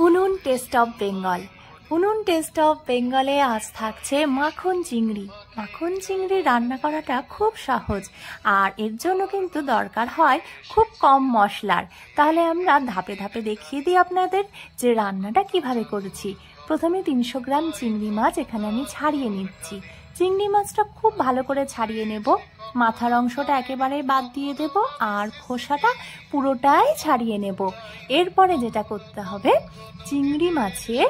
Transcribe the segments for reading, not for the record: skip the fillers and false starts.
উনুন test of Bengal. উনুন test of বেঙ্গলে আজ থাকছে মাখন চিংড়ি। মাখন চিংড়ি রান্না করাটা খুব সহজ, আর এর জন্য কিন্তু দরকার হয় খুব কম মশলার। তাহলে আমরা ধাপে ধাপে দেখিয়ে দিই আপনাদের যে রান্নাটা কিভাবে করেছি। প্রথমে 300 গ্রাম চিংড়ি মাছ এখানে আমি ছাড়িয়ে নিচ্ছি। চিংড়ি মাছটা খুব ভালো করে ছাড়িয়ে নেব, মাথার অংশটা একেবারে বাদ দিয়ে দেব, আর খোসাটা পুরোটাই ছাড়িয়ে নেব। এরপরে যেটা করতে হবে, চিংড়ি মাছের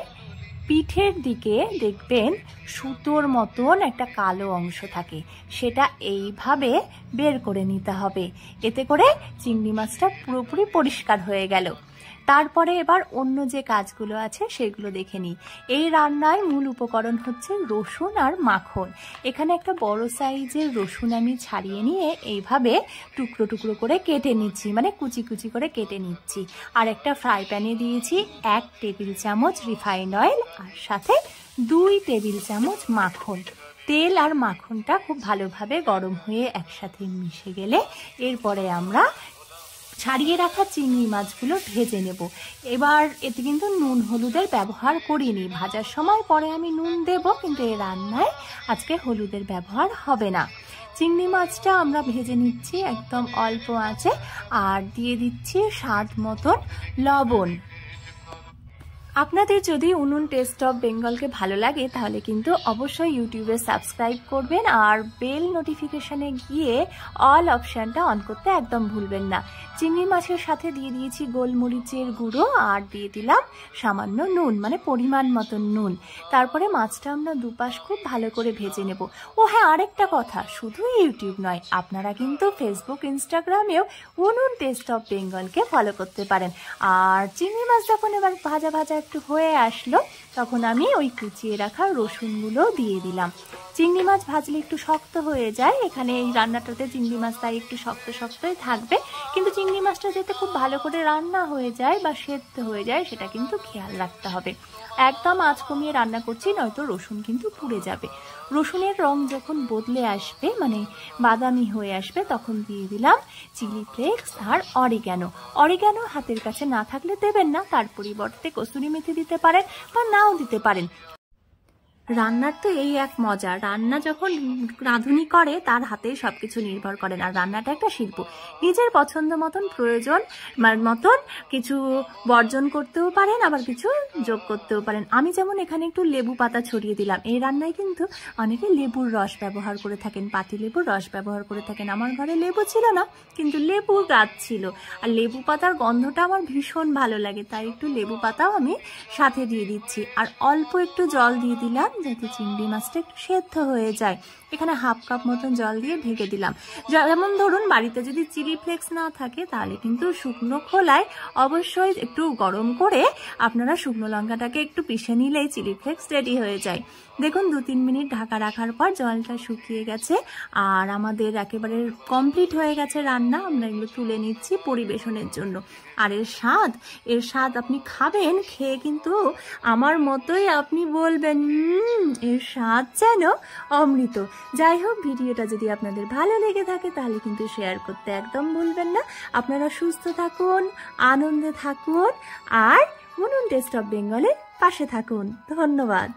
পিঠের দিকে দেখবেন সুতোর মতন একটা কালো অংশ থাকে, সেটা এইভাবে বের করে নিতে হবে। এতে করে চিংড়ি মাছটা পুরোপুরি পরিষ্কার হয়ে গেল। তারপরে এবার অন্য যে কাজগুলো আছে সেগুলো দেখে নিই। এই রান্নার মূল উপকরণ হচ্ছে রসুন আর মাখন। এখানে একটা বড় সাইজের রসুন আমি ছাড়িয়ে নিয়ে এইভাবে টুকরো টুকরো করে কেটে নিচ্ছি, মানে কুচি কুচি করে কেটে নিচ্ছি। আর একটা ফ্রাই প্যানে দিয়েছি 1 টেবিল চামচ রিফাইন্ড অয়েল, আর সাথে 2 টেবিল চামচ মাখন। তেল আর মাখনটা খুব ভালোভাবে গরম হয়ে একসাথে মিশে গেলে এরপরে আমরা ছাড়িয়ে রাখা চিংড়ি মাছগুলো ভেজে নেব। এবার এতে কিন্তু নুন হলুদের ব্যবহার করিনি, ভাজার সময় পরে আমি নুন দেব, কিন্তু এই রান্নায় আজকে হলুদের ব্যবহার হবে না। চিংড়ি মাছটা আমরা ভেজে নিচ্ছি একদম অল্প আঁচে, আর দিয়ে দিচ্ছি স্বাদ মতন লবণ। আপনাদের যদি উনুন টেস্ট অফ বেঙ্গলকে ভালো লাগে তাহলে কিন্তু অবশ্যই ইউটিউবে সাবস্ক্রাইব করবেন, আর বেল নোটিফিকেশনে গিয়ে অল অপশানটা অন করতে একদম ভুলবেন না। চিংড়ি মাছের সাথে দিয়ে দিয়েছি গোলমরিচের গুঁড়ো, আর দিয়ে দিলাম সামান্য নুন, মানে পরিমাণ মতন নুন। তারপরে মাছটা আমরা দুপাশ খুব ভালো করে ভেজে নেব। ও হ্যাঁ, আরেকটা কথা, শুধু ইউটিউব নয়, আপনারা কিন্তু ফেসবুক ইনস্টাগ্রামেও উনুন টেস্ট অফ বেঙ্গলকে ফলো করতে পারেন। আর চিংড়ি মাছ যখন এবার ভাজা ভাজা একটু হয়ে আসলো, তখন আমি ওই কুচিয়ে রাখা রসুনগুলো দিয়ে দিলাম। চিংড়ি মাছ ভাজলে একটু শক্ত হয়ে যায়, এখানে এই রান্নাটাতে চিংড়ি মাছ তাই একটু শক্ত শক্তই থাকবে, কিন্তু চিংড়ি মাছটা যাতে খুব ভালো করে রান্না হয়ে যায় বা সেদ্ধ হয়ে যায় সেটা কিন্তু খেয়াল রাখতে হবে। একদম আঁচ কমিয়ে রান্না করছি, নয়তো রসুন কিন্তু পুড়ে যাবে। রসুনের রং যখন বদলে আসবে, মানে বাদামি হয়ে আসবে, তখন দিয়ে দিলাম চিলি ফ্লেক্স আর অরিগ্যানো। অরিগ্যানো হাতের কাছে না থাকলে দেবেন না, তার পরিবর্তে কসুরি মেথি দিতে পারেন বা নাও দিতে পারেন। রান্নার তো এই এক মজা, রান্না যখন রাঁধুনি করে তার হাতেই সবকিছু নির্ভর করেন। আর রান্নাটা একটা শিল্প, নিজের পছন্দ মতন প্রয়োজন মতন কিছু বর্জন করতেও পারেন, আবার কিছু যোগ করতেও পারেন। আমি যেমন এখানে একটু লেবু পাতা ছড়িয়ে দিলাম। এই রান্নায় কিন্তু অনেকে লেবুর রস ব্যবহার করে থাকেন, পাতি লেবুর রস ব্যবহার করে থাকেন। আমার ঘরে লেবু ছিল না, কিন্তু লেবুর গাছ ছিল, আর লেবু পাতার গন্ধটা আমার ভীষণ ভালো লাগে, তাই একটু লেবু পাতাও আমি সাথে দিয়ে দিচ্ছি। আর অল্প একটু জল দিয়ে দিলাম যাতে চিংড়ি মাছটা একটু সেদ্ধ হয়ে যায়। এখানে 1/2 কাপ মতন জল দিয়ে ঢেকে দিলাম। যেমন ধরুন বাড়িতে যদি চিলি ফ্লেক্স না থাকে তাহলে কিন্তু শুকনো খোলায় অবশ্যই একটু গরম করে আপনারা শুকনো লঙ্কাটাকে একটু পিষে নিলেই চিলি ফ্লেক্স রেডি হয়ে যায়। দেখুন 2-3 মিনিট ঢাকা রাখার পর জলটা শুকিয়ে গেছে, আর আমাদের একেবারে কমপ্লিট হয়ে গেছে রান্না। আমরা এগুলো তুলে নিচ্ছি পরিবেশনের জন্য। আর এর স্বাদ আপনি খাবেন, খেয়ে কিন্তু আমার মতোই আপনি বলবেন এর স্বাদ যেন অমৃত। যাই হোক, ভিডিওটা যদি আপনাদের ভালো লেগে থাকে তাহলে কিন্তু শেয়ার করতে একদম ভুলবেন না। আপনারা সুস্থ থাকুন, আনন্দে থাকুন, আর উনুন টেস্ট অফ বেঙ্গলের পাশে থাকুন। ধন্যবাদ।